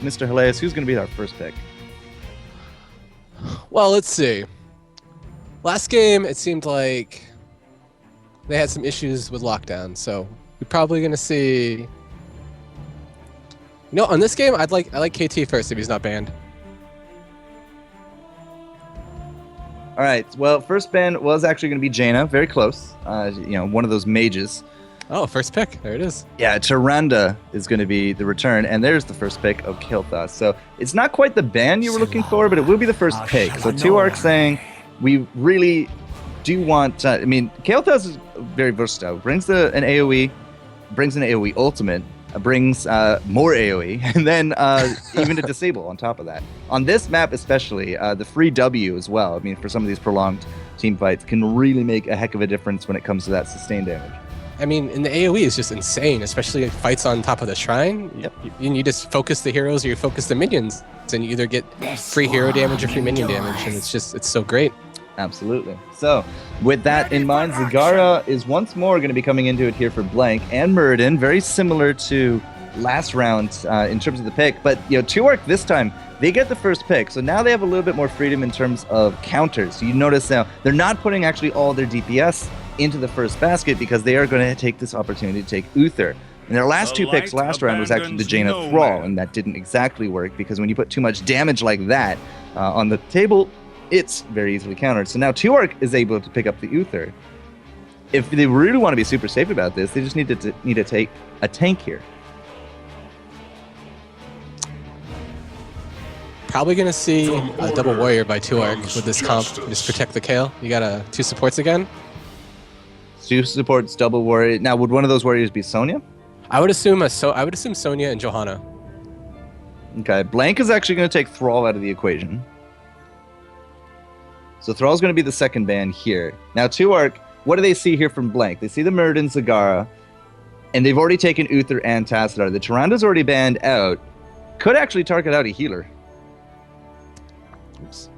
Mr. Hilaeus, who's going to be our first pick? Well, let's see. Last game, it seemed like they had some issues with lockdown, so we're probably going to see... No, on this game, I like KT first if he's not banned. All right. Well, first ban was actually going to be Jaina. Very close. One of those mages. Oh, first pick. There it is. Yeah, Tyrande is going to be the return, and there's the first pick of Kael'thas. So it's not quite the ban you were looking for, but it will be the first pick. So Tuark saying we really do want... Kael'thas is very versatile. Brings an AoE, brings an AoE ultimate, brings more AoE, and then even a disable on top of that. On this map especially, the free W as well, I mean, for some of these prolonged team fights, can really make a heck of a difference when it comes to that sustained damage. I mean, and the AoE is just insane, especially fights on top of the shrine. Yep. You just focus the heroes or you focus the minions, and you either get free hero damage or free minion damage, and it's so great. Absolutely. So, with that in mind, Zagara is once more going to be coming into it here for Blank and Muradin, very similar to last round in terms of the pick. But, Tuark this time, they get the first pick, so now they have a little bit more freedom in terms of counters. So you notice now, they're not putting actually all their DPS into the first basket because they are going to take this opportunity to take Uther. And their last two picks last round was actually the Jaina Thrall, and that didn't exactly work because when you put too much damage like that on the table, it's very easily countered. So now Tuark is able to pick up the Uther. If they really want to be super safe about this, they just need to take a tank here. Probably going to see a double warrior by Tuark with this comp. Just protect the Kayle. You got two supports again. Two supports, double warrior. Now, would one of those warriors be Sonya? I would assume Sonya and Johanna. Okay, Blank is actually going to take Thrall out of the equation. So Thrall's going to be the second ban here. Now, Tuark, what do they see here from Blank? They see the Muradin, Zagara, and they've already taken Uther and Tassadar. The Tyrande's already banned out. Could actually target out a healer. Oops.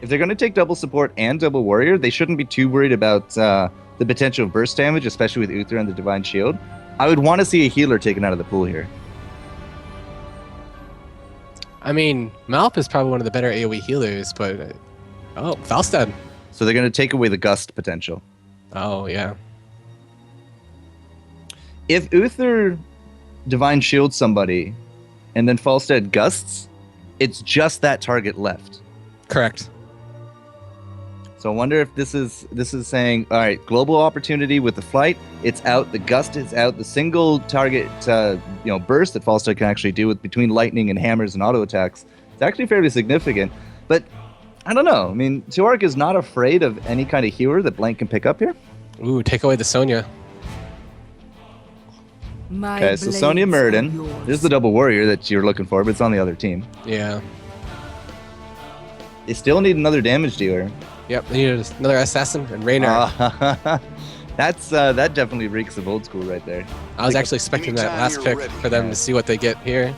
If they're going to take double support and double warrior, they shouldn't be too worried about the potential of burst damage, especially with Uther and the Divine Shield. I would want to see a healer taken out of the pool here. I mean, Malp is probably one of the better AoE healers, but... Oh, Falstad. So they're going to take away the gust potential. Oh, yeah. If Uther Divine Shields somebody and then Falstad gusts, it's just that target left. Correct. So I wonder if this is saying, all right, global opportunity with the flight, it's out, the gust is out, the single target burst that Falstad can actually do with between lightning and hammers and auto attacks. It's actually fairly significant, but I don't know. I mean, Tuark is not afraid of any kind of healer that Blank can pick up here. Ooh, take away the Sonya. Okay, so Sonya Muradin. There's the double warrior that you're looking for, but it's on the other team. Yeah. They still need another damage dealer. Yep, they need another assassin and Raynor. That definitely reeks of old school right there. I was actually expecting that last pick for them to see what they get here.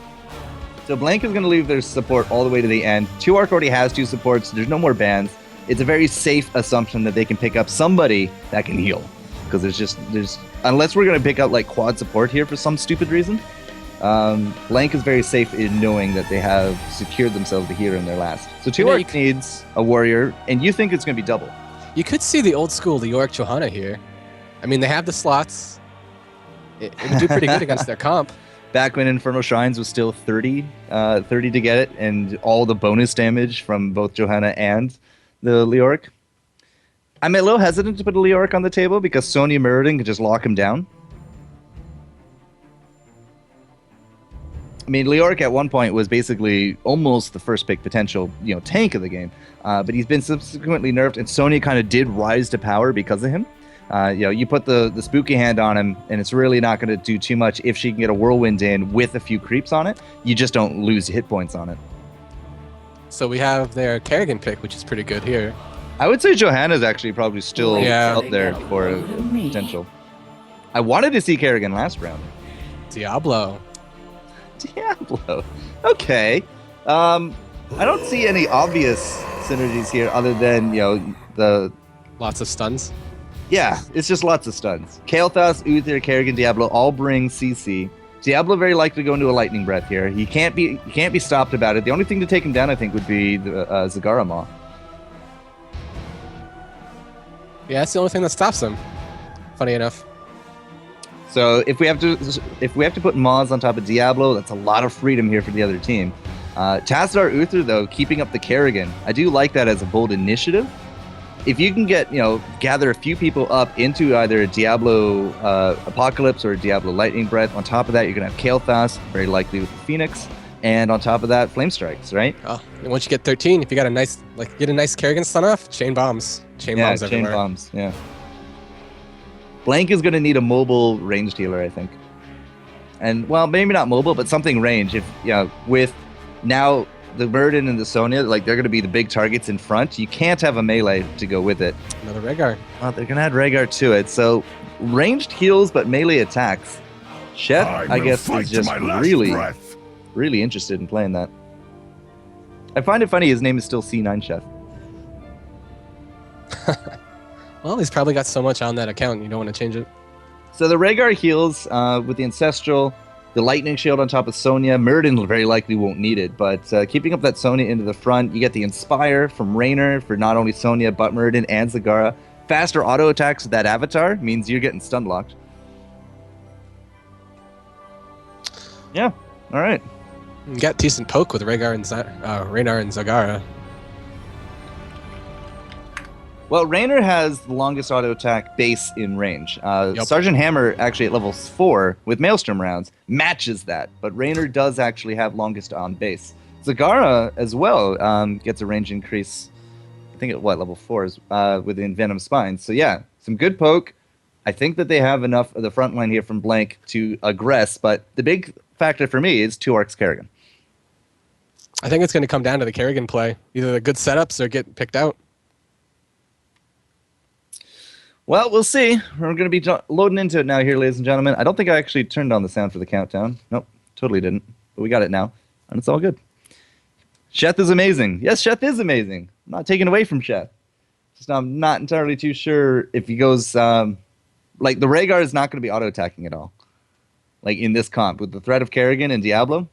So Blank is going to leave their support all the way to the end. Tuark already has two supports. There's no more bans. It's a very safe assumption that they can pick up somebody that can heal. Because there's unless we're going to pick out like quad support here for some stupid reason, Blank is very safe in knowing that they have secured themselves the hero in their last. So Tuark needs a warrior, and you think it's going to be double. You could see the old school Leoric Johanna here. I mean, they have the slots. It would do pretty good against their comp. Back when Infernal Shrines was still 30 to get it, and all the bonus damage from both Johanna and the Leoric. I'm a little hesitant to put a Leoric on the table because Sonya Muradin could just lock him down. I mean, Leoric at one point was basically almost the first pick potential, tank of the game. But he's been subsequently nerfed, and Sonya kind of did rise to power because of him. You put the spooky hand on him, and it's really not going to do too much if she can get a whirlwind in with a few creeps on it. You just don't lose hit points on it. So we have their Kerrigan pick, which is pretty good here. I would say Johanna's actually probably still up there for a potential. I wanted to see Kerrigan last round. Diablo. Okay. I don't see any obvious synergies here other than, the... Lots of stuns. Yeah, it's just lots of stuns. Kael'thas, Uther, Kerrigan, Diablo all bring CC. Diablo very likely to go into a lightning breath here. He can't be stopped about it. The only thing to take him down, I think, would be the Zagara Maw. Yeah, that's the only thing that stops him. Funny enough. So if we have to put Maws on top of Diablo, that's a lot of freedom here for the other team. Tassadar Uther, though, keeping up the Kerrigan. I do like that as a bold initiative. If you can get, gather a few people up into either a Diablo Apocalypse or a Diablo Lightning Breath, on top of that, you're going to have Kael'thas, very likely with the Phoenix, and on top of that, Flame Strikes, right? Oh, and once you get 13, if you got a nice, get a nice Kerrigan stun off, chain bombs. Chain bombs everywhere. Chain bombs, yeah. Blank is going to need a mobile ranged healer, I think. And, well, maybe not mobile, but something range. If, with now the Murden and the Sonya, they're going to be the big targets in front. You can't have a melee to go with it. Another Rhaegar. Well, they're going to add Rhaegar to it. So, ranged heals, but melee attacks. Sheth, I guess, is just really interested in playing that. I find it funny his name is still C9 Sheth. Well, he's probably got so much on that account, you don't want to change it. So the Rhaegar heals with the Ancestral, the Lightning Shield on top of Sonya. Murden very likely won't need it, but keeping up that Sonya into the front, you get the Inspire from Raynor for not only Sonya, but Murden and Zagara. Faster auto attacks with that Avatar means you're getting stun locked. Yeah, all right. You got decent poke with Raynor and Zagara. Well, Raynor has the longest auto attack base in range. Sergeant Hammer, actually at level 4 with Maelstrom rounds, matches that. But Raynor does actually have longest on base. Zagara as well gets a range increase, I think at level 4 is within Venom Spines. So yeah, some good poke. I think that they have enough of the front line here from Blank to aggress. But the big factor for me is 2 Arcs Kerrigan. I think it's going to come down to the Kerrigan play. Either the good setups or get picked out. Well, we'll see. We're going to be loading into it now here, ladies and gentlemen. I don't think I actually turned on the sound for the countdown. Nope, totally didn't. But we got it now, and it's all good. Sheth is amazing. Yes, Sheth is amazing. I'm not taking away from Sheth. Just I'm not entirely too sure if he goes... the Rhaegar is not going to be auto-attacking at all. In this comp. With the threat of Kerrigan and Diablo,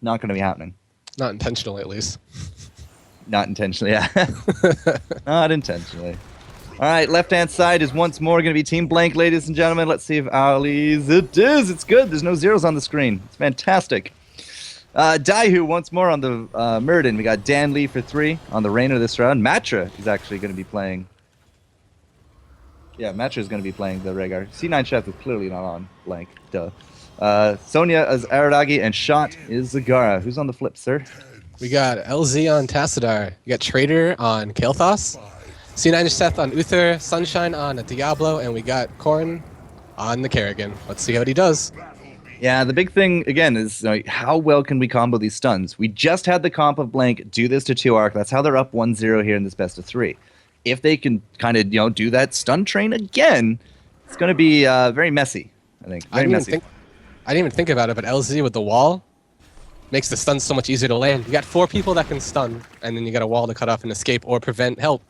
not going to be happening. Not intentionally, at least. Not intentionally, yeah. Not intentionally. All right, left-hand side is once more going to be Team Blank, ladies and gentlemen. Let's see if Ali's... It is! It's good! There's no zeros on the screen. It's fantastic. Daihu once more on the Murden. We got Dan Lee for 3 on the Raynor this round. Matra is actually going to be playing... Yeah, Matra is going to be playing the Rhaegar. C9 Chef is clearly not on Blank. Duh. Sonya is Aradagi, and Shot is Zagara. Who's on the flip, sir? We got LZ on Tassadar. You got Trader on Kael'thas. C9 Seth on Uther, Sunshine on a Diablo, and we got Corrin on the Kerrigan. Let's see what he does. Yeah, the big thing, again, is how well can we combo these stuns? We just had the comp of Blank do this to 2 Arc. That's how they're up 1-0 here in this best of 3. If they can kind of, do that stun train again, it's going to be very messy, I think. Very messy. I didn't even think about it, but LZ with the wall makes the stun so much easier to land. You got 4 people that can stun, and then you got a wall to cut off and escape or prevent help.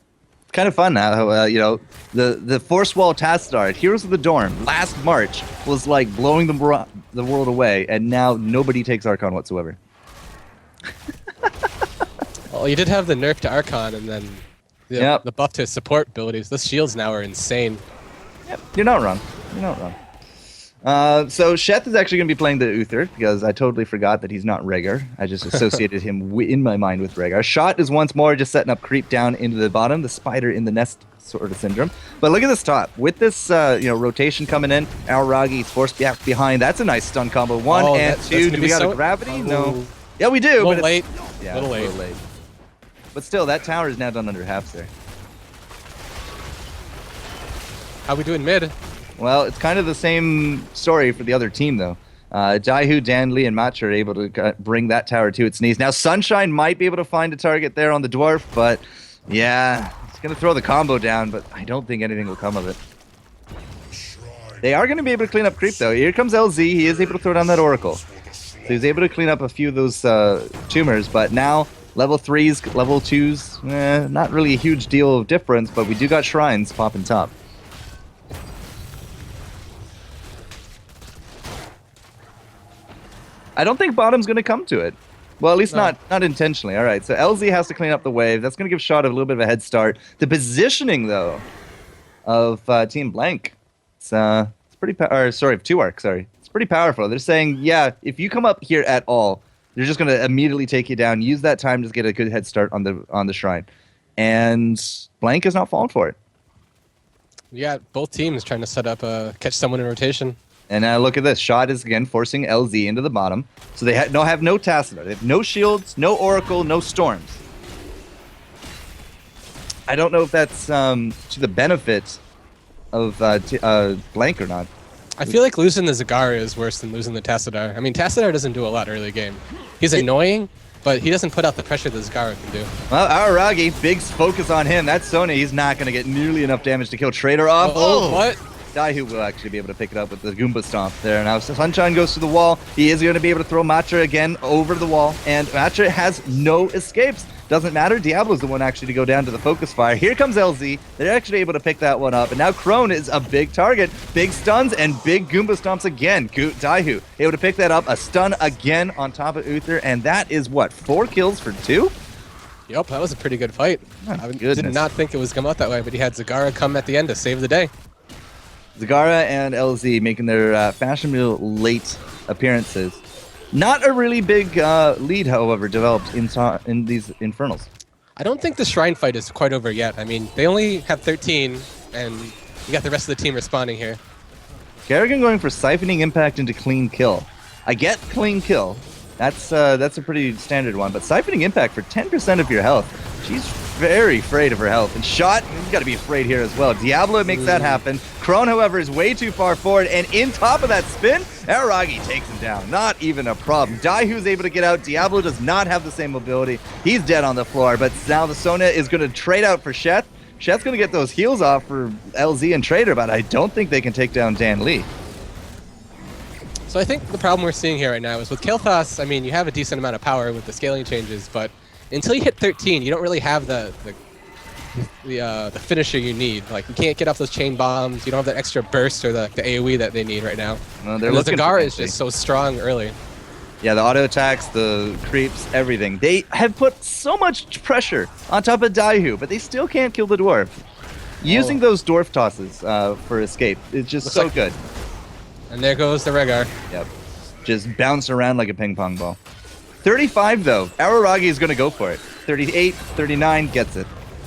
Kind of fun how the Force Wall Tassadar at Heroes of the Dorm last March was like blowing the world away, and now nobody takes Archon whatsoever. Well, you did have the nerf to Archon, and then the buff to support abilities. Those shields now are insane. Yep, you're not wrong. You're not wrong. So Sheth is actually going to be playing the Uther, because I totally forgot that he's not Rhaegar. I just associated him in my mind with Rhaegar. Shot is once more just setting up creep down into the bottom, the spider in the nest sort of syndrome. But look at this top. With this rotation coming in, Aoragi's forced back behind. That's a nice stun combo. 1 and 2. Do we got a gravity? No. Yeah, we do. A little late. Yeah, a little late. But still, that tower is now done under half, sir. How we doing mid? Well, it's kind of the same story for the other team, though. Daihu, Dan Lee, and Matcha are able to bring that tower to its knees. Now, Sunshine might be able to find a target there on the Dwarf, but yeah, it's going to throw the combo down, but I don't think anything will come of it. They are going to be able to clean up creep, though. Here comes LZ. He is able to throw down that Oracle. So he's able to clean up a few of those tumors, but now level 3s, level 2s, not really a huge deal of difference, but we do got shrines popping top. I don't think bottom's going to come to it. Well, at least No. not intentionally. All right, so LZ has to clean up the wave. That's going to give Shot a little bit of a head start. The positioning, though, of Team Blank, it's pretty sorry, of 2arc, sorry. It's pretty powerful. They're saying, yeah, if you come up here at all, they're just going to immediately take you down. Use that time to get a good head start on the shrine. And Blank is not falling for it. Yeah, both teams trying to set up catch someone in rotation. And now look at this. Shot is again forcing LZ into the bottom. So they have no Tassadar. They have no shields, no Oracle, no Storms. I don't know if that's to the benefit of Blank or not. I feel like losing the Zagara is worse than losing the Tassadar. I mean, Tassadar doesn't do a lot early game. He's annoying, but he doesn't put out the pressure that Zagara can do. Well, Araragi, big focus on him. That's Sony. He's not going to get nearly enough damage to kill Trader off. Oh, what? Daihu will actually be able to pick it up with the Goomba Stomp there. Now Sunshine goes to the wall. He is going to be able to throw Matra again over the wall. And Matra has no escapes. Doesn't matter. Diablo's the one actually to go down to the focus fire. Here comes LZ. They're actually able to pick that one up. And now Crone is a big target. Big stuns and big Goomba Stomps again. Daihu able to pick that up. A stun again on top of Uther. And that is what? 4 kills for 2? Yep, that was a pretty good fight. I did goodness. not think it was come out that way, but he had Zagara come at the end to save the day. Zagara and LZ making their fashionable late appearances. Not a really big lead, however, developed in these Infernals. I don't think the Shrine fight is quite over yet. I mean, they only have 13, and you got the rest of the team responding here. Kerrigan going for Siphoning Impact into Clean Kill. I get Clean Kill. That's a pretty standard one, but Siphoning Impact for 10% of your health. She's very afraid of her health. And Shot, he's got to be afraid here as well. Diablo makes that happen. Crone, however, is way too far forward, and in top of that spin, Araragi takes him down. Not even a problem. Daihu's able to get out. Diablo does not have the same mobility. He's dead on the floor, but now the Sona is going to trade out for Sheth. Sheth's going to get those heals off for LZ and Trader, but I don't think they can take down Dan Lee. So I think the problem we're seeing here right now is with Kael'thas, I mean, you have a decent amount of power with the scaling changes, but until you hit 13, you don't really have the finisher you need. Like, you can't get off those chain bombs. You don't have that extra burst or the AoE that they need right now. Well, and the Zagara is just so strong early. Yeah, the auto attacks, the creeps, everything. They have put so much pressure on top of Daihu, but they still can't kill the dwarf. Using those dwarf tosses for escape is just so good. And there goes the Rhaegar. Yep. Just bounce around like a ping pong ball. 35 though. Araragi is going to go for it. 38, 39 gets it.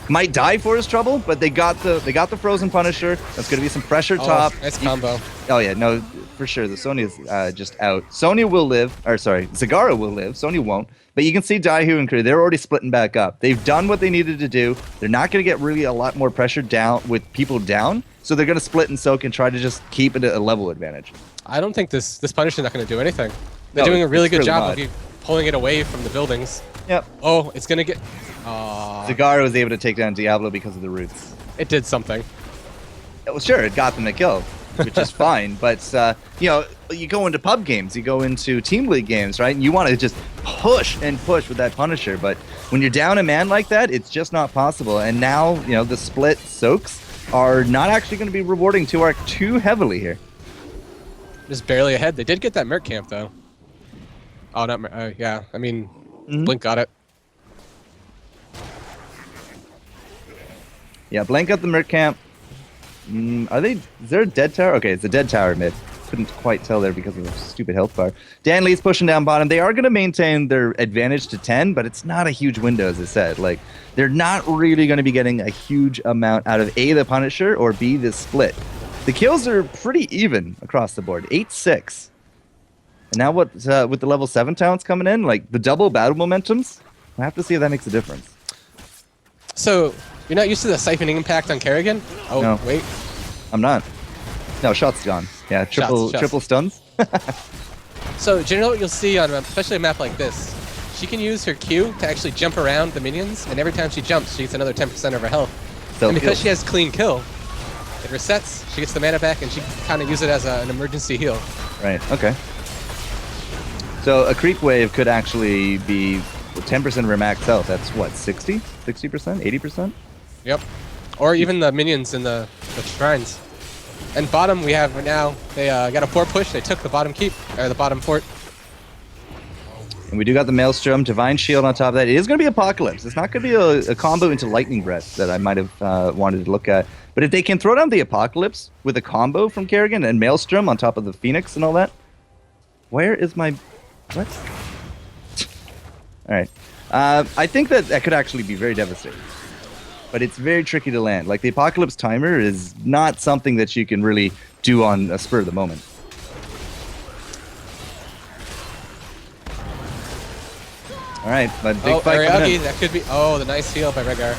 Might die for his trouble, but they got the Frozen Punisher. That's going to be some pressure top. Nice combo. Oh yeah, no, for sure. The Sonya is just out. Sonya will live, or sorry, Zagara will live. Sonya won't. But you can see Daihu and Kree, they're already splitting back up. They've done what they needed to do. They're not going to get really a lot more pressure down with people down. So they're going to split and soak and try to just keep it a level advantage. I don't think this Punisher's not going to do anything. They're doing a really good job of pulling it away from the buildings. Yep. Oh, it's going to get... Zagara was able to take down Diablo because of the roots. It did something. Well, sure, it got them the kill, which is fine. But, you know, you go into pub games, you go into team league games, right? And you want to just push and push with that Punisher. But when you're down a man like that, it's just not possible. And now, you know, the split soaks are not actually going to be rewarding 2arc too heavily here. Just barely ahead. They did get that Merc camp, though. Oh, not yeah. I mean, Blink got it. Yeah, Blank got the Merc camp. Is there a dead tower? Okay, it's a dead tower mid. Couldn't quite tell there because of the stupid health bar. Dan Lee's pushing down bottom. They are going to maintain their advantage to 10, but it's not a huge window, as I said. Like, they're not really going to be getting a huge amount out of A, the Punisher, or B, the split. The kills are pretty even across the board. 8-6. And now what with the level 7 talents coming in, like the double battle momentums, I have to see if that makes a difference. So, you're not used to the siphoning impact on Kerrigan? Oh, No. wait. I'm not. No, Shot's gone. Yeah, triple stuns. So, generally what you'll see on especially a map like this, she can use her Q to actually jump around the minions, and every time she jumps, she gets another 10% of her health. So And because she has clean kill, it resets, she gets the mana back, and she can kind of use it as an emergency heal. Right, okay. So a creep wave could actually be 10% of her max health. That's what, 60? 60%? 80%? Yep. Or even the minions in the shrines. And bottom we have right now, they got a 4 push, they took the bottom keep, or the bottom fort. And we do got the Maelstrom, Divine Shield on top of that. It is going to be Apocalypse. It's not going to be a combo into Lightning Breath that I might have wanted to look at. But if they can throw down the Apocalypse with a combo from Kerrigan and Maelstrom on top of the Phoenix and all that. Where is my... What? Alright. I think that could actually be very devastating. But it's very tricky to land. Like, the Apocalypse timer is not something that you can really do on a spur of the moment. All right, but big fight coming in. That could be... Oh, the nice heal by Rhaegar.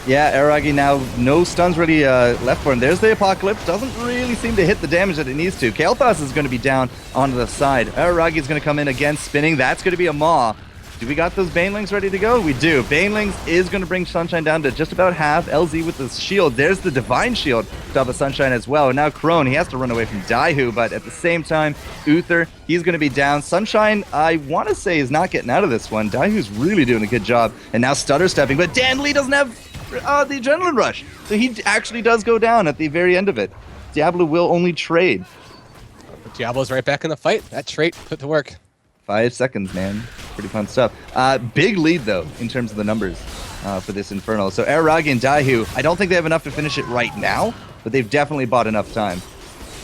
Yeah, Aragi now, no stuns really left for him. There's the Apocalypse. Doesn't really seem to hit the damage that it needs to. Kael'thas is going to be down onto the side. Aragi is going to come in again, spinning. That's going to be a Maw. Do we got those Banelings ready to go? We do. Banelings is going to bring Sunshine down to just about half. LZ with the shield. There's the Divine Shield top of Sunshine as well. And now Crone, he has to run away from Daihu, but at the same time, Uther, he's going to be down. Sunshine, I want to say, is not getting out of this one. Daihu's really doing a good job. And now Stutter stepping, but Dan Lee doesn't have the Adrenaline Rush. So he actually does go down at the very end of it. Diablo will only trade. Diablo's right back in the fight. That trait put to work. 5 seconds, man. Pretty fun stuff. Big lead, though, in terms of the numbers for this Infernal. So Aragi and Daihu, I don't think they have enough to finish it right now, but they've definitely bought enough time.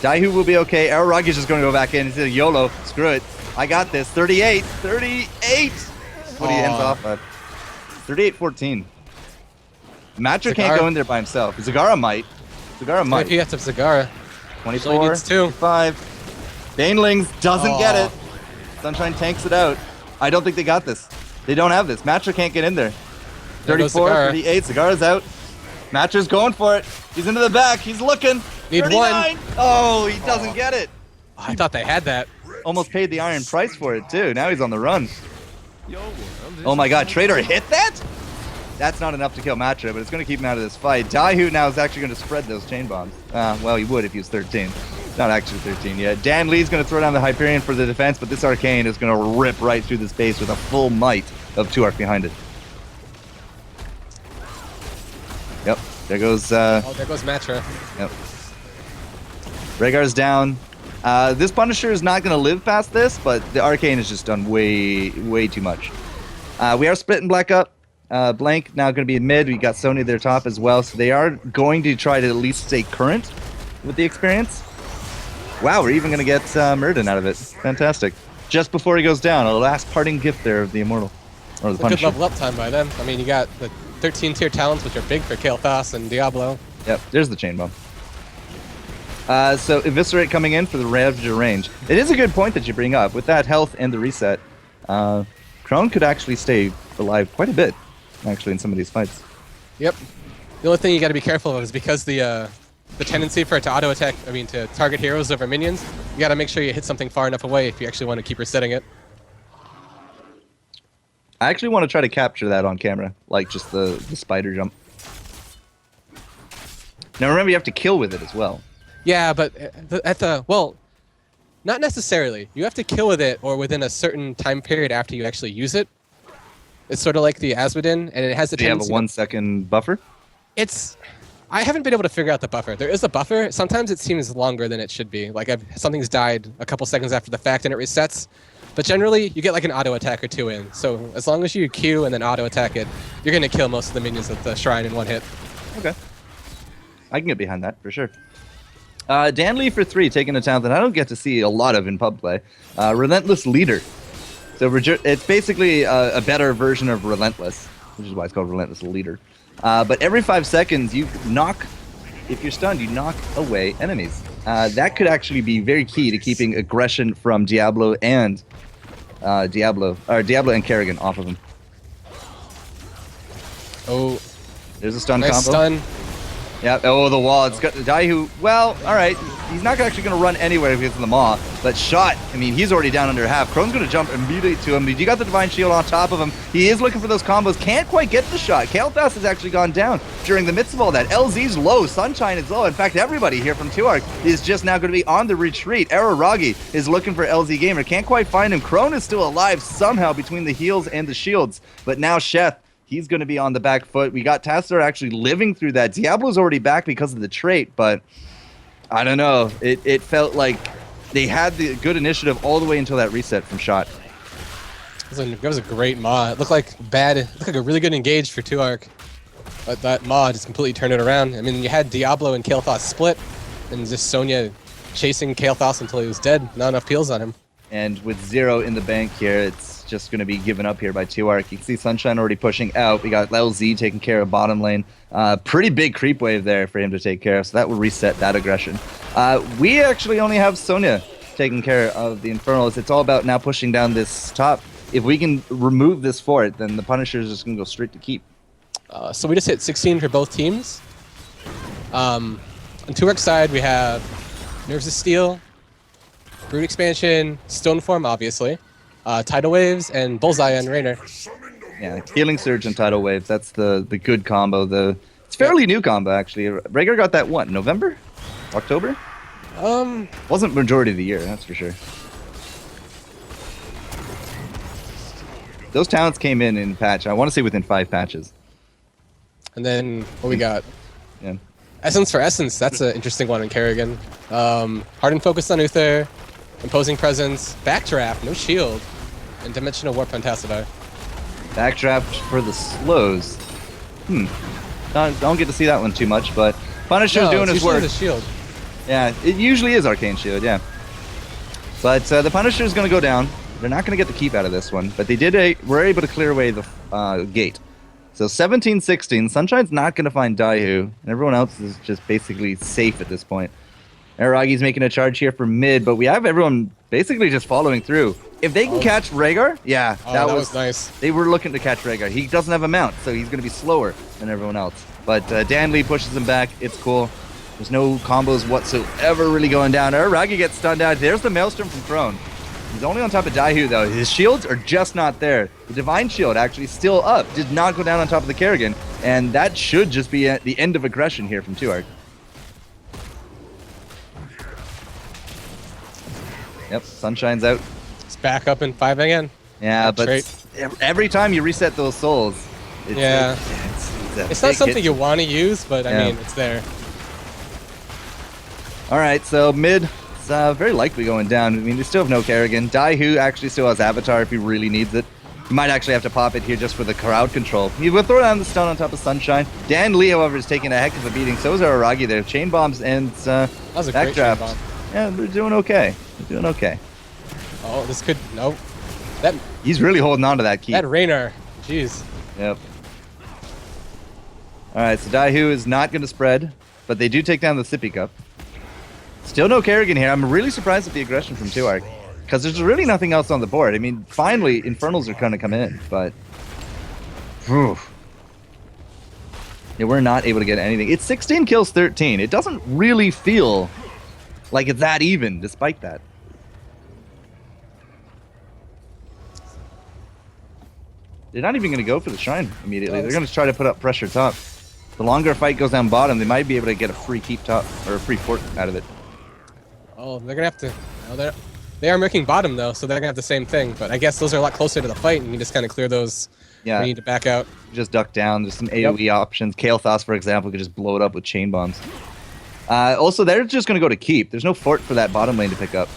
Daihu will be okay. Aragi's just going to go back in. He's a YOLO. Screw it. I got this. 38. 38. What he ends off at. 38-14. Matcher can't go in there by himself. Zagara might. Zagara might. He has to Zagara. 24. Needs 2. 5. Banelings doesn't get it. Sunshine tanks it out. I don't think they got this. They don't have this. Matcher can't get in there. 34, 38. Zagara's out. Matcher's going for it. He's into the back. He's looking. Need 39. 1. Oh, he doesn't get it. Oh, I thought they had that. Almost paid the iron price for it, too. Now he's on the run. Oh my god, Trader hit that? That's not enough to kill Matcher, but it's going to keep him out of this fight. Daihu now is actually going to spread those chain bombs. Well, he would if he was 13. Not actually 13 yet. Dan Lee's going to throw down the Hyperion for the defense, but this Arcane is going to rip right through this base with a full might of 2 Arc behind it. Yep, there goes... Oh, there goes Matcher. Yep. Rhaegar's down. This Punisher is not going to live past this, but the Arcane has just done way, way too much. We are splitting Black up. Blank now going to be in mid. We got Sony there top as well, so they are going to try to at least stay current with the experience. Wow, we're even going to get Murden out of it. Fantastic. Just before he goes down, a last parting gift there of the Immortal. Or the It's a Punisher. good level up time by them. I mean, you got the 13 tier talents, which are big for Kael'thas and Diablo. Yep, there's the chain bomb. So Eviscerate coming in for the Ravager range. It is a good point that you bring up. With that health and the reset, Crone could actually stay alive quite a bit, actually, in some of these fights. Yep. The only thing you got to be careful of is because the tendency for it to auto attack, I mean, to target heroes over minions, you got to make sure you hit something far enough away if you actually want to keep resetting it. I actually want to try to capture that on camera, like just the spider jump. Now remember, you have to kill with it as well. Yeah, but well, not necessarily. You have to kill with it or within a certain time period after you actually use it. It's sort of like the Asmodin, and it has the Do you have tendency... a 1 second buffer? I haven't been able to figure out the buffer. There is a buffer. Sometimes it seems longer than it should be. Like something's died a couple seconds after the fact and it resets. But generally, you get like an auto attack or 2 in. So as long as you Q and then auto attack it, you're going to kill most of the minions at the shrine in 1 hit. Okay. I can get behind that, for sure. Dan Lee for 3, taking a talent that I don't get to see a lot of in pub play. Relentless Leader. So it's basically a better version of Relentless, which is why it's called Relentless Leader. But every 5 seconds, you knock, if you're stunned, you knock away enemies. That could actually be very key to keeping aggression from Diablo and Diablo and Kerrigan off of him. Oh, there's a stun nice combo. Stun. Yeah. Oh, the wall. It's got the Daihu. Well, all right. He's not actually going to run anywhere if he gets in the Maw. But shot. I mean, he's already down under half. Crone's going to jump immediately to him. You got the Divine Shield on top of him. He is looking for those combos. Can't quite get the shot. Kael'thas has actually gone down during the midst of all that. LZ's low. Sunshine is low. In fact, everybody here from 2 Arc is just now going to be on the retreat. Araragi is looking for LZ Gamer. Can't quite find him. Crone is still alive somehow between the heals and the shields. But now Sheth, he's going to be on the back foot. We got Tassadar actually living through that. Diablo's already back because of the trait, but I don't know. It felt like they had the good initiative all the way until that reset from Shot. That was a great mod. It looked like a really good engage for 2-arc. But that mod just completely turned it around. I mean, you had Diablo and Kael'thas split, and just Sonya chasing Kael'thas until he was dead. Not enough peels on him. And with 0 in the bank here, it's just going to be given up here by 2-arc. You can see Sunshine already pushing out. We got LZ taking care of bottom lane. Pretty big creep wave there for him to take care of, so that will reset that aggression. We actually only have Sonya taking care of the Infernals. It's all about now pushing down this top. If we can remove this fort, then the Punisher is just going to go straight to keep. So we just hit 16 for both teams. On 2-arc side, we have Nerves of Steel, Brute Expansion, Stoneform, obviously, Tidal Waves, and Bullseye on Raynor. Yeah, Healing Surge and Tidal Waves, that's the good combo. It's fairly new combo, actually. Rhaegar got that, what, November? October? Wasn't majority of the year, that's for sure. Those talents came in patch, I want to say within 5 patches. And then what we got? Yeah. Essence for Essence, that's an interesting one in Kerrigan. Hardened Focus on Uther, Imposing Presence, Backdraft, no shield, and Dimensional Warp on Tassadar. Backdraft for the slows. Don't get to see that one too much, but Punisher's doing his work. The shield. Yeah, it usually is Arcane Shield, yeah. But the Punisher's going to go down. They're not going to get the keep out of this one, but they were able to clear away the gate. So 17-16, Sunshine's not going to find Daihu, and everyone else is just basically safe at this point. Aragi's making a charge here for mid, but we have everyone basically just following through. If they can catch Rhaegar, yeah, that was nice. They were looking to catch Rhaegar. He doesn't have a mount, so he's going to be slower than everyone else. But Dan Lee pushes him back. It's cool. There's no combos whatsoever really going down. Aragi gets stunned out. There's the Maelstrom from Crone. He's only on top of Daihu, though. His shields are just not there. The Divine Shield actually still up. Did not go down on top of the Kerrigan. And that should just be at the end of aggression here from 2-arc. Yep, Sunshine's out. It's back up in 5 again. Yeah, but every time you reset those souls, it's not something you want to use, but I mean, it's there. All right, so mid, it's very likely going down. I mean, they still have no Kerrigan. Daihu actually still has Avatar if he really needs it. He might actually have to pop it here just for the crowd control. He will throw down the stun on top of Sunshine. Dan Lee, however, is taking a heck of a beating. So is Aragi there. Chain bombs and backdraft. Yeah, they're doing okay. They're doing okay. Oh, this could... No. He's really holding on to that key. That Raynor. Jeez. Yep. All right, so Daihu is not going to spread, but they do take down the Sippy Cup. Still no Kerrigan here. I'm really surprised at the aggression from 2-arc, because there's really nothing else on the board. I mean, finally, Infernals are going to come in, but... Whew. Yeah, we're not able to get anything. It's 16 kills, 13. It doesn't really feel like it's that even, despite that. They're not even going to go for the Shrine immediately. They're going to try to put up pressure top. The longer a fight goes down bottom, they might be able to get a free keep top, or a free fort out of it. Oh, they're going to have to... Oh, they are making bottom, though, so they're going to have the same thing. But I guess those are a lot closer to the fight, and you just kind of clear those. Yeah. We need to back out. Just duck down. There's some AoE options. Kael'thas, for example, could just blow it up with chain bombs. Also, they're just going to go to keep. There's no fort for that bottom lane to pick up.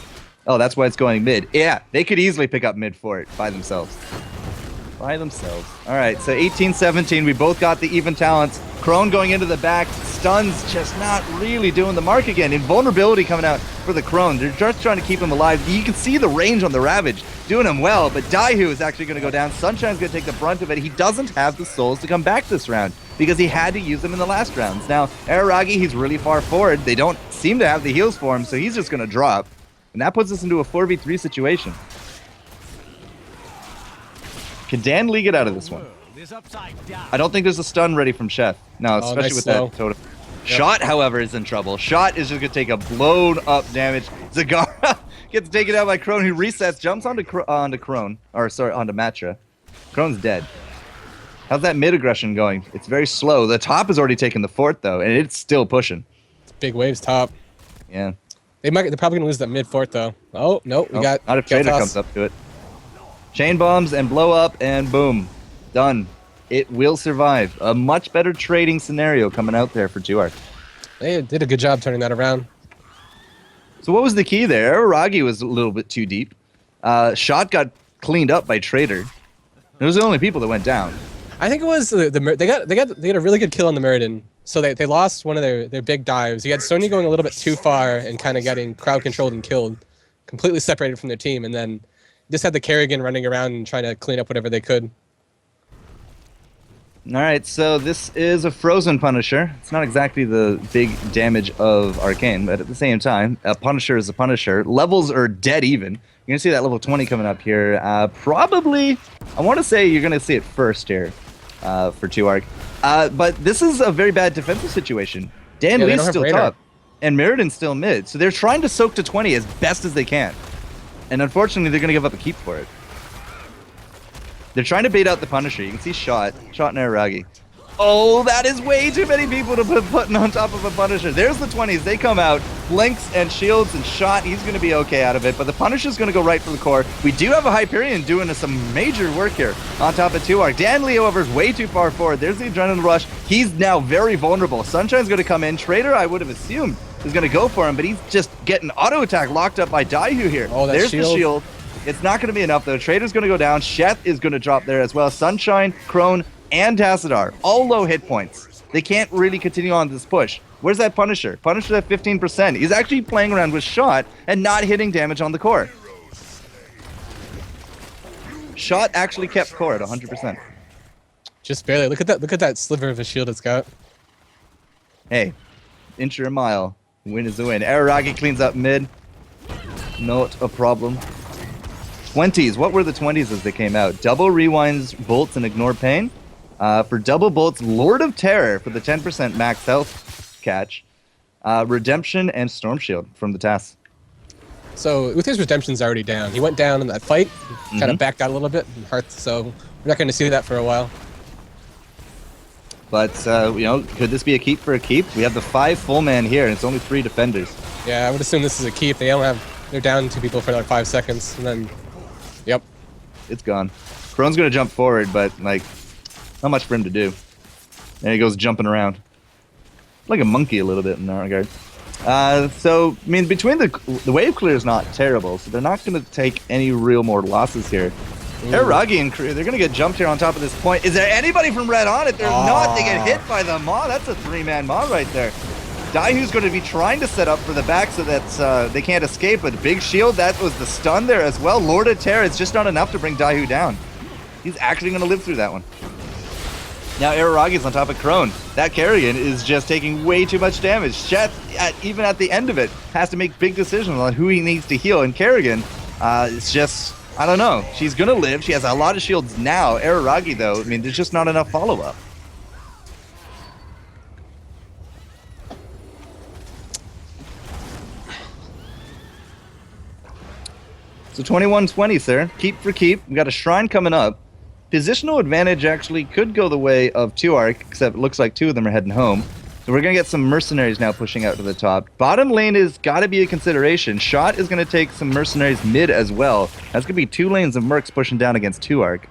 Oh, that's why it's going mid. Yeah, they could easily pick up mid fort by themselves. By themselves. All right, so 18-17. We both got the even talents. Crone going into the back. Stuns just not really doing the mark again. Invulnerability coming out for the Crone. They're just trying to keep him alive. You can see the range on the Ravage doing him well, but Daihu is actually going to go down. Sunshine's going to take the brunt of it. He doesn't have the souls to come back this round because he had to use them in the last rounds. Now, Aragi, he's really far forward. They don't seem to have the heals for him, so he's just going to drop. And that puts us into a 4v3 situation. Can Dan Lee get out of this one? I don't think there's a stun ready from Chef. No, especially with that totem. Yep. Shot, however, is in trouble. Shot is just going to take a blown up damage. Zagara gets taken out by Crone, who resets, jumps onto Crone, or sorry, onto Matra. Crone's dead. How's that mid aggression going? It's very slow. The top has already taken the fort, though, and it's still pushing. It's big waves top. Yeah. They're probably going to lose that mid fort, though. Oh, no, we got... Not if Trader comes up to it. Chain bombs and blow up, and boom. Done. It will survive. A much better trading scenario coming out there for 2-arc. They did a good job turning that around. So what was the key there? Aragi was a little bit too deep. Shot got cleaned up by Trader. Those are the only people that went down. I think it was they got a really good kill on the Muradin. So they lost one of their big dives. You had Sony going a little bit too far and kind of getting crowd controlled and killed, completely separated from their team, and then just had the Kerrigan running around and trying to clean up whatever they could. All right, so this is a frozen Punisher. It's not exactly the big damage of Arcane, but at the same time, a Punisher is a Punisher. Levels are dead even. You're going to see that level 20 coming up here. Probably, I want to say you're going to see it first here for 2Arc. But this is a very bad defensive situation. Dan Lee's still top, and Muradin's still mid. So they're trying to soak to 20 as best as they can. And unfortunately, they're going to give up a keep for it. They're trying to bait out the Punisher. You can see Shot and Araragi. Oh, that is way too many people to put putting on top of a Punisher. There's the 20s. They come out. Blinks and shields and Shot. He's going to be okay out of it. But the Punisher's going to go right for the core. We do have a Hyperion doing some major work here on top of 2Arc. Dan Lee, however, is way too far forward. There's the Adrenaline Rush. He's now very vulnerable. Sunshine's going to come in. Trader, I would have assumed, is going to go for him. But he's just getting auto attack locked up by Daihu here. Oh, there's the shield. It's not going to be enough, though. Trader's going to go down. Sheth is going to drop there as well. Sunshine, Crone, and Tassadar, all low hit points. They can't really continue on this push. Where's that Punisher? Punisher's at 15%. He's actually playing around with Shot and not hitting damage on the core. Shot actually kept core at 100%. Just barely. Look at that sliver of a shield it's got. Hey, inch or a mile. Win is the win. Araragi cleans up mid. Not a problem. 20s. What were the 20s as they came out? Double rewinds, bolts, and ignore pain. For double bolts, Lord of Terror for the 10% max health catch. Redemption and Storm Shield from the TAS. So Uthir's Redemption's already down. He went down in that fight, kind of backed out a little bit in Hearth, so we're not going to see that for a while. But, could this be a keep for a keep? We have the 5 full man here, and it's only 3 defenders. Yeah, I would assume this is a keep. They're down 2 people for like 5 seconds, and then, yep. It's gone. Crone's going to jump forward, but, not much for him to do. There he goes jumping around. Like a monkey a little bit in that regard. Between the wave clear is not terrible, so they're not going to take any real more losses here. Araragi and crew, they're going to get jumped here on top of this point. Is there anybody from Red on it? There's not. They get hit by the Maw. That's a 3-man Maw right there. Daihu's going to be trying to set up for the back so that they can't escape, but big shield, that was the stun there as well. Lord of Terror, it's just not enough to bring Daihu down. He's actually going to live through that one. Now Araragi's on top of Crone. That Kerrigan is just taking way too much damage. Sheth, even at the end of it, has to make big decisions on who he needs to heal. And Kerrigan, it's just, I don't know. She's going to live. She has a lot of shields now. Araragi, though, there's just not enough follow-up. So 21-20, sir. Keep for keep. We got a Shrine coming up. Positional advantage actually could go the way of 2Arc, except it looks like 2 of them are heading home. So we're going to get some mercenaries now pushing out to the top. Bottom lane has got to be a consideration. Shot is going to take some mercenaries mid as well. That's going to be 2 lanes of mercs pushing down against 2Arc.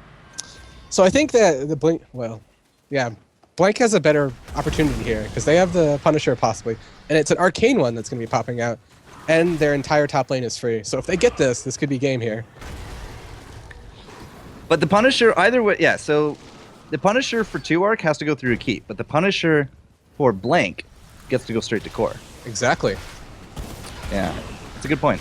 So I think that the Blink, Blank has a better opportunity here because they have the Punisher possibly, and it's an Arcane one that's going to be popping out, and their entire top lane is free. So if they get this could be game here. But the Punisher, either way, yeah, so the Punisher for 2Arc has to go through a keep, but the Punisher for Blank gets to go straight to core. Exactly. Yeah, that's a good point.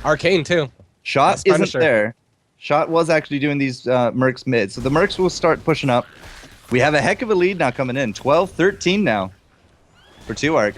Arcane, too. Shot isn't there. Shot was actually doing these mercs mid, so the mercs will start pushing up. We have a heck of a lead now coming in, 12-13 now for 2Arc.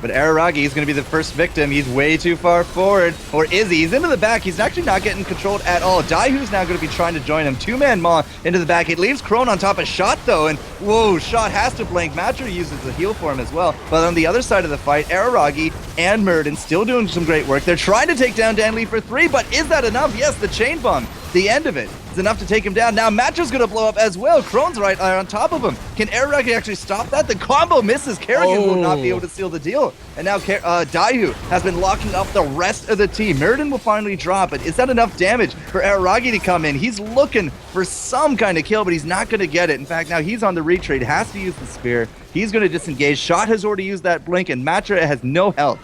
But Araragi is going to be the first victim. He's way too far forward. Or is he? He's into the back. He's actually not getting controlled at all. Daihu's now going to be trying to join him. 2-man Maw into the back. It leaves Crone on top of Shot, though. And, whoa, Shot has to blink. Matra uses the heal for him as well. But on the other side of the fight, Araragi and Muradin still doing some great work. They're trying to take down Dan Lee for 3, but is that enough? Yes, the chain bomb. The end of it is enough to take him down. Now Matra's going to blow up as well. Crone's right on top of him. Can Araragi actually stop that? The combo misses. Kerrigan will not be able to seal the deal. And now Daihu has been locking up the rest of the team. Muradin will finally drop, but is that enough damage for Araragi to come in? He's looking for some kind of kill, but he's not going to get it. In fact, now he's on the retreat, has to use the spear. He's going to disengage. Shot has already used that blink, and Matra has no health.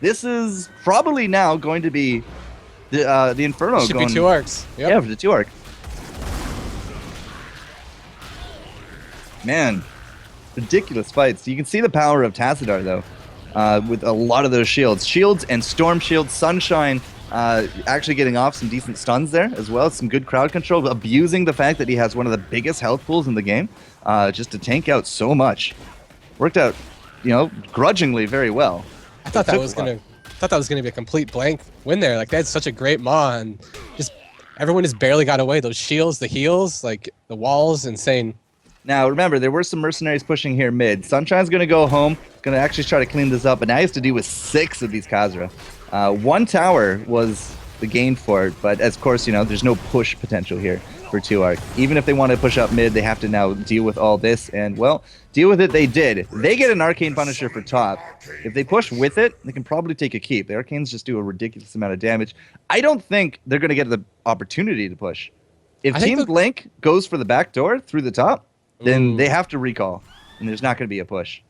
This is probably now going to be The Inferno Should going, be 2 arcs. Yep. Yeah, for the 2 arc. Man, ridiculous fights. You can see the power of Tassadar, though, with a lot of those shields. Shields and Storm Shield, Sunshine actually getting off some decent stuns there as well. Some good crowd control, abusing the fact that he has one of the biggest health pools in the game just to tank out so much. Worked out, grudgingly very well. I thought that was gonna be a complete blank win there. Like, they had such a great maw, and just everyone just barely got away. Those shields, the heals, like the walls, insane. Now, remember, there were some mercenaries pushing here mid. Sunshine's going to go home, going to actually try to clean this up, but now he has to deal with 6 of these Khazra. 1 tower was the gain for it, but of course, there's no push potential here for 2 arc. Even if they want to push up mid, they have to now deal with all this, and, well, deal with it they did. They get an Arcane Punisher for top. If they push with it, they can probably take a keep. The Arcanes just do a ridiculous amount of damage. I don't think they're going to get the opportunity to push. If Team Blink goes for the back door through the top, then they have to recall, and there's not going to be a push.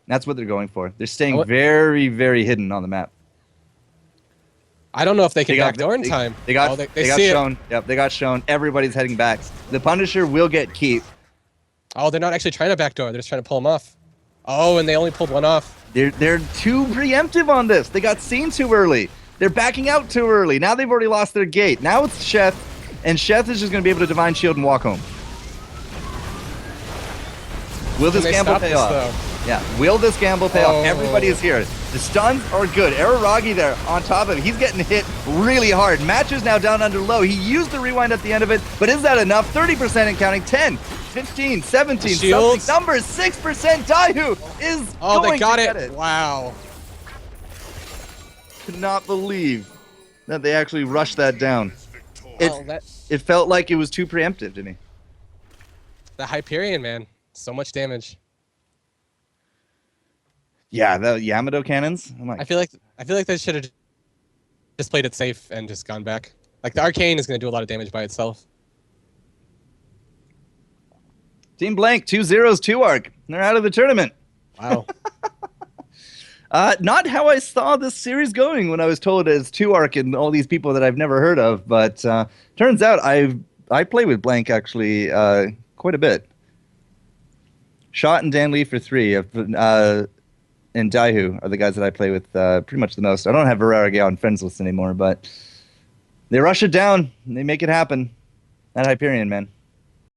That's what they're going for. They're staying very, very hidden on the map. I don't know if they can backdoor in time. They got shown. Yep, they got shown. Everybody's heading back. The Punisher will get keep. Oh, they're not actually trying to backdoor. They're just trying to pull him off. Oh, and they only pulled 1 off. They're too preemptive on this. They got seen too early. They're backing out too early. Now they've already lost their gate. Now it's Sheth, and Sheth is just going to be able to Divine Shield and walk home. Will this gamble pay off? Yeah, will this gamble pay off? Everybody is here. The stuns are good. Araragi there on top of it. He's getting hit really hard. Match is now down under low. He used the rewind at the end of it, but is that enough? 30% and counting. 10, 15, 17, something numbers. 6%. Daihu is going to get it. Wow. Could not believe that they actually rushed that down. It felt like it was too preemptive to me. The Hyperion, man. So much damage. Yeah, the Yamato cannons. I feel like they should have just played it safe and just gone back. Like, the Arcane is going to do a lot of damage by itself. Team Blank, 2-0, 2 arc. They're out of the tournament. Wow. Not how I saw this series going when I was told it's 2 arc and all these people that I've never heard of. But turns out I play with Blank actually quite a bit. Shot and Dan Lee for 3. And Daihu are the guys that I play with pretty much the most. I don't have Araragi on friends list anymore, but they rush it down and they make it happen. That Hyperion, man.